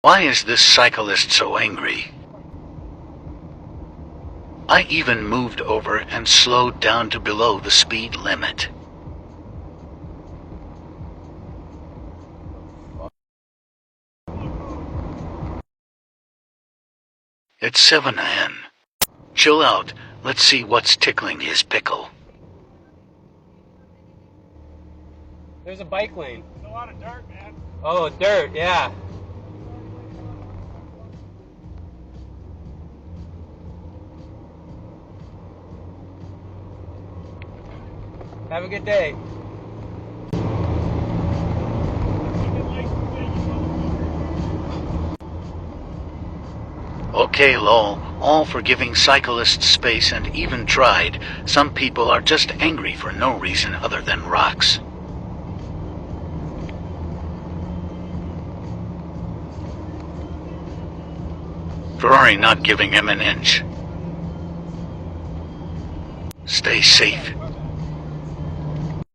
Why is this cyclist so angry? I even moved over and slowed down to below the speed limit. It's 7 a.m. Chill out, let's see what's tickling his pickle. There's a bike lane. There's a lot of dirt, man. Oh, dirt, yeah. Have a good day. Okay lol, all for giving cyclists space and even tried. Some people are just angry for no reason other than rocks. Ferrari not giving him an inch. Stay safe.